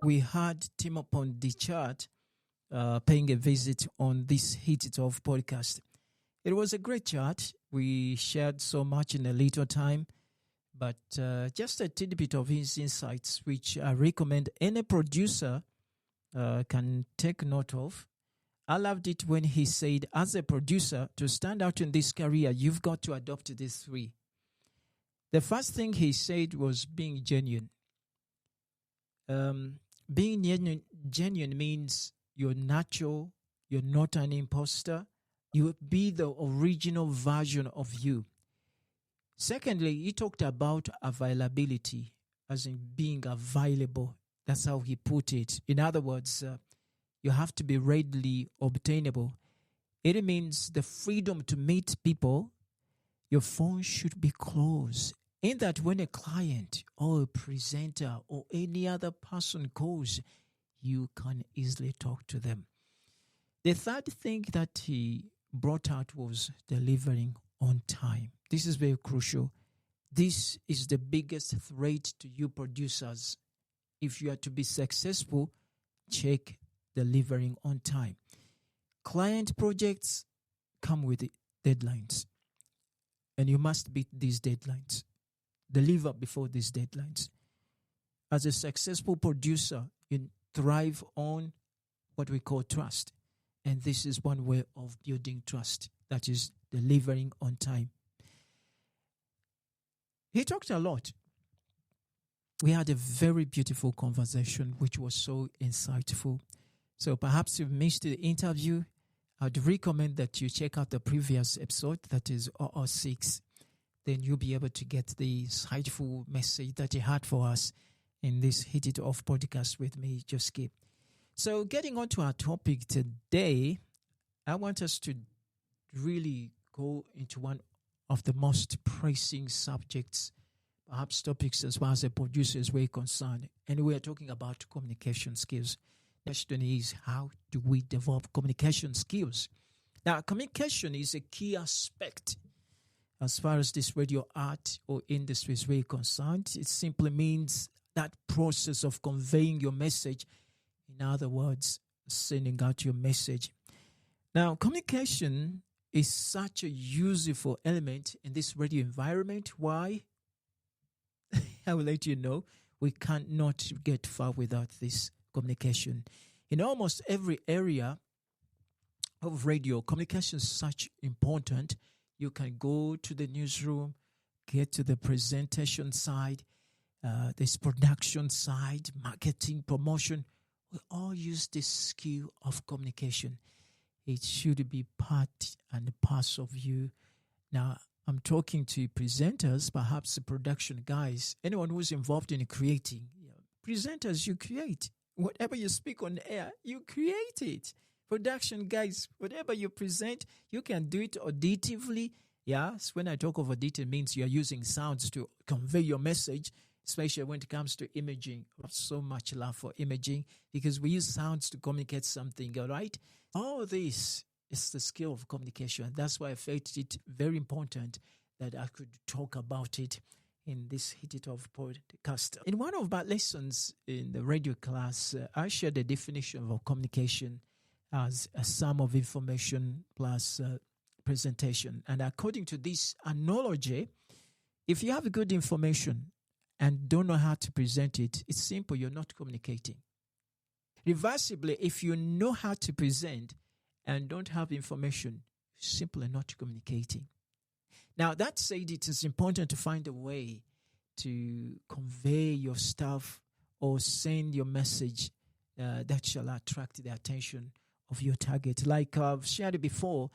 we had Tim up on the chat paying a visit on this Hit It Off podcast. It was a great chat. We shared so much in a little time, but just a tidbit of his insights, which I recommend any producer can take note of. I loved it when he said, as a producer, to stand out in this career, you've got to adopt these three. The first thing he said was being genuine. Being genuine means you're natural, you're not an imposter, you be the original version of you. Secondly, he talked about availability, as in being available. That's how he put it. In other words, you have to be readily obtainable. It means the freedom to meet people. Your phone should be closed. In that when a client or a presenter or any other person calls, you can easily talk to them. The third thing that he brought out was delivering on time. This is very crucial. This is the biggest threat to you producers. If you are to be successful, check delivering on time. Client projects come with deadlines, and you must beat these deadlines. Deliver before these deadlines. As a successful producer, you thrive on what we call trust. And this is one way of building trust, that is delivering on time. He talked a lot. We had a very beautiful conversation, which was so insightful. So perhaps you've missed the interview. I'd recommend that you check out the previous episode, that is 006. Then you'll be able to get the insightful message that he had for us in this Hit It Off podcast with me, Joski. So getting on to our topic today, I want us to really go into one of the most pressing subjects, perhaps topics as far as the producers were concerned. And we are talking about communication skills. The question is, how do we develop communication skills? Now, communication is a key aspect as far as this radio art or industry is really concerned. It simply means that process of conveying your message. In other words, sending out your message. Now, communication is such a useful element in this radio environment. Why? I will let you know. We cannot get far without this communication. In almost every area of radio, communication is such important. You can go to the newsroom, get to the presentation side, this production side, marketing, promotion. We all use this skill of communication. It should be part and parcel of you. Now, I'm talking to presenters, perhaps the production guys, anyone who's involved in creating. Presenters, you create. Whatever you speak on air, you create it. Production guys, whatever you present, you can do it auditively. Yes, when I talk of auditive, it means you're using sounds to convey your message, especially when it comes to imaging. I have so much love for imaging because we use sounds to communicate something, all right? All this is the skill of communication. That's why I felt it very important that I could talk about it in this Hit It Off podcast. In one of my lessons in the radio class, I shared the definition of communication as a sum of information plus presentation. And according to this analogy, if you have good information and don't know how to present it, it's simple, you're not communicating. Reversibly, if you know how to present and don't have information, simply not communicating. Now, that said, it is important to find a way to convey your stuff or send your message that shall attract the attention of your target. Like I've shared before,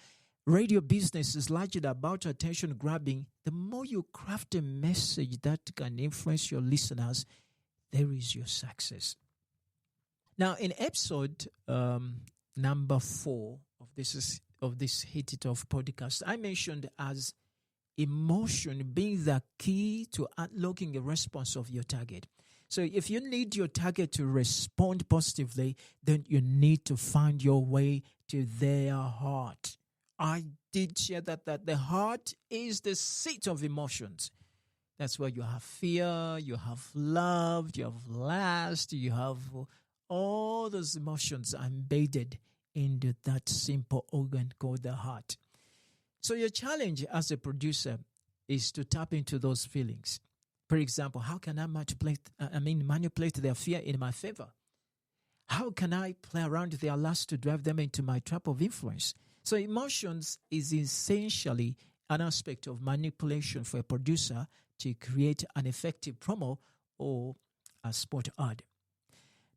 radio business is largely about attention grabbing. The more you craft a message that can influence your listeners, there is your success. Now, in episode number 4 of this Hit It Off podcast, I mentioned as emotion being the key to unlocking a response of your target. So if you need your target to respond positively, then you need to find your way to their heart. I did share that the heart is the seat of emotions. That's where you have fear, you have love, you have lust, you have all those emotions embedded into that simple organ called the heart. So your challenge as a producer is to tap into those feelings. For example, how can I manipulate their fear in my favor? How can I play around their lust to drive them into my trap of influence? So emotions is essentially an aspect of manipulation for a producer to create an effective promo or a spot ad.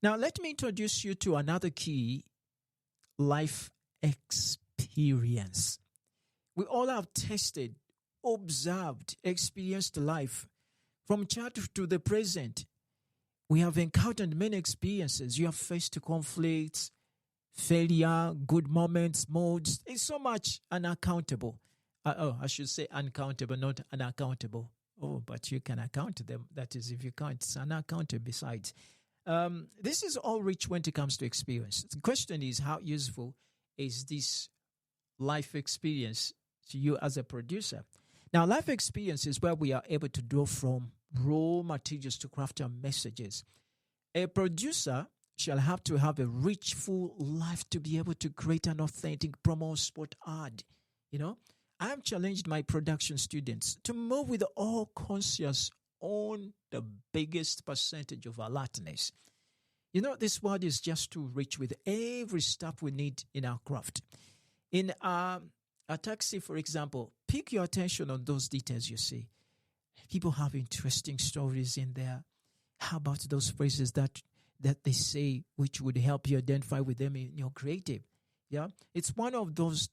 Now, let me introduce you to another key: life experience. We all have tasted, observed, experienced life from childhood to the present. We have encountered many experiences. You have faced conflicts, failure, good moments, moods. It's so much unaccountable. I should say uncountable, not unaccountable. Oh, but you can account them. That is, if you can't, it's unaccountable besides. This is all rich when it comes to experience. The question is, how useful is this life experience to you as a producer? Now, life experience is where we are able to draw from raw materials to craft our messages. A producer shall have to have a rich, full life to be able to create an authentic promo spot ad. I have challenged my production students to move with all conscious on the biggest percentage of alertness. This world is just too rich with every stuff we need in our craft. In a taxi, for example, pick your attention on those details you see. People have interesting stories in there. How about those phrases that they say which would help you identify with them in your creative? Yeah, it's one of those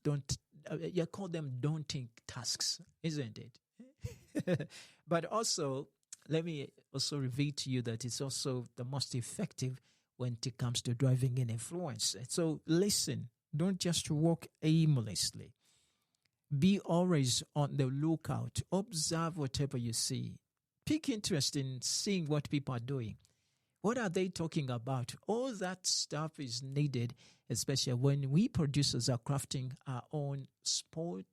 you call them daunting tasks, isn't it? But also, let me also reveal to you that it's also the most effective when it comes to driving in influence. So listen, don't just walk aimlessly. Be always on the lookout. Observe whatever you see. Pick interest in seeing what people are doing. What are they talking about? All that stuff is needed, especially when we producers are crafting our own sport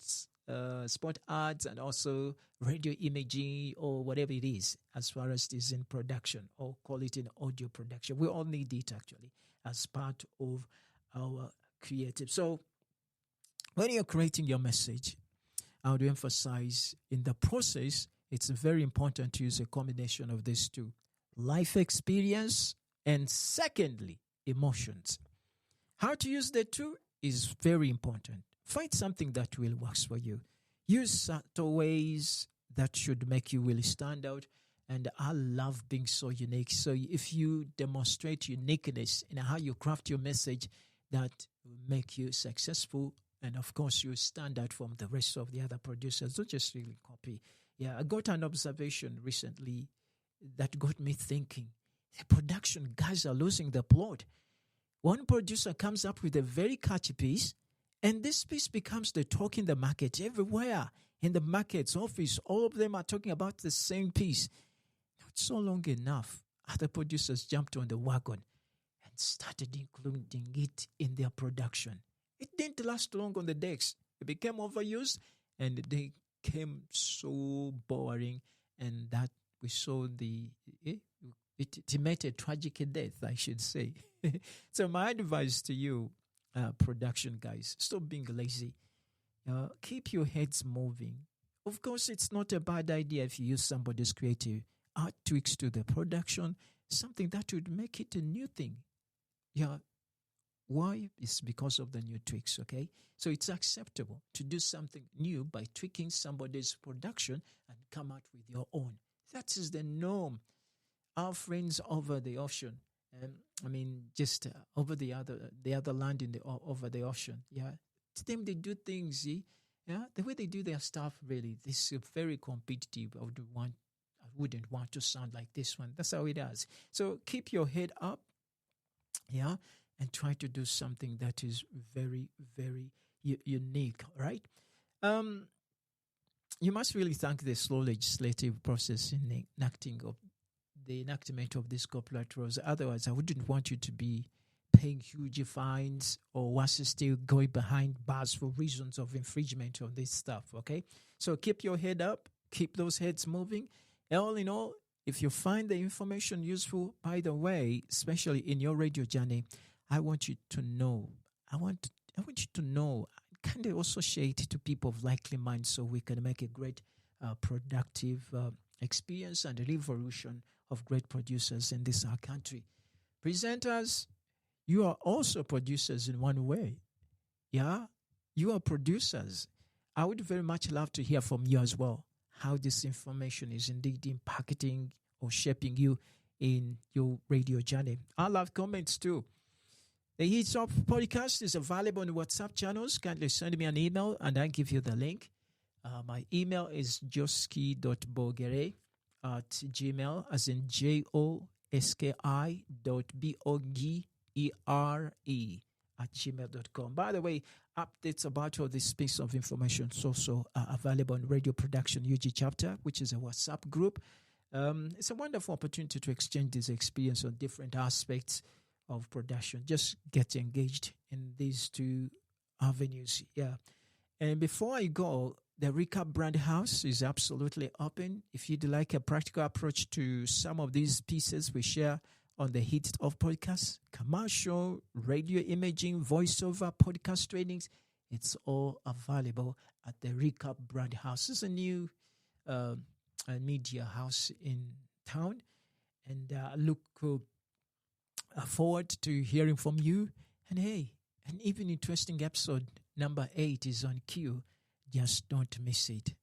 ads and also radio imaging or whatever it is, as far as it is in production, or call it in audio production. We all need it actually as part of our creative. So when you're creating your message, I would emphasize in the process, it's very important to use a combination of these two: life experience and, secondly, emotions. How to use the two is very important. Find something that will work for you. Use subtle ways that should make you really stand out. And I love being so unique. So if you demonstrate uniqueness in how you craft your message, that will make you successful. And of course, you stand out from the rest of the other producers. Don't just really copy. Yeah, I got an observation recently that got me thinking. The production guys are losing the plot. One producer comes up with a very catchy piece, and this piece becomes the talk in the market. Everywhere in the markets, office, all of them are talking about the same piece. Not so long enough, other producers jumped on the wagon and started including it in their production. It didn't last long on the decks. It became overused, and they became so boring, and that we saw it met a tragic death, I should say. So my advice to you, production guys, stop being lazy. Keep your heads moving. Of course, it's not a bad idea if you use somebody's creative art tweaks to the production, something that would make it a new thing. Yeah. Why? It's because of the new tweaks, okay? So it's acceptable to do something new by tweaking somebody's production and come out with your own. That is the norm. Our friends over the ocean, just over the other land over the ocean, yeah. To them, they do things, yeah. The way they do their stuff, really, this is very competitive. I wouldn't want to sound like this one. That's how it is. So keep your head up, yeah, and try to do something that is very, very unique, right? You must really thank the slow legislative process in the enactment of these copyright laws. Otherwise, I wouldn't want you to be paying huge fines or worse still going behind bars for reasons of infringement of this stuff, okay? So keep your head up, keep those heads moving, All in all, if you find the information useful, by the way, especially in your radio journey, I want you to know. I want you to know. Kind of also share it to people of likely minds so we can make a great, productive experience and revolution of great producers in this our country. Presenters, you are also producers in one way. Yeah, you are producers. I would very much love to hear from you as well, how this information is indeed impacting or shaping you in your radio journey. I love comments too. The Hits Up podcast is available on WhatsApp channels. Kindly send me an email and I'll give you the link. My email is joski.bogere@gmail, as in joski.bogere@gmail.com. By the way, updates about all this piece of information is also available on Radio Production UG Chapter, which is a WhatsApp group. It's a wonderful opportunity to exchange this experience on different aspects of production. Just get engaged in these two avenues. Yeah. And before I go, the Recap Brand House is absolutely open. If you'd like a practical approach to some of these pieces we share on the Hit of Podcasts, commercial, radio imaging, voiceover, podcast trainings, it's all available at the Recap Brand House. It's a new media house in town. And look forward to hearing from you. And hey, an even interesting episode number 8 is on queue. Just don't miss it.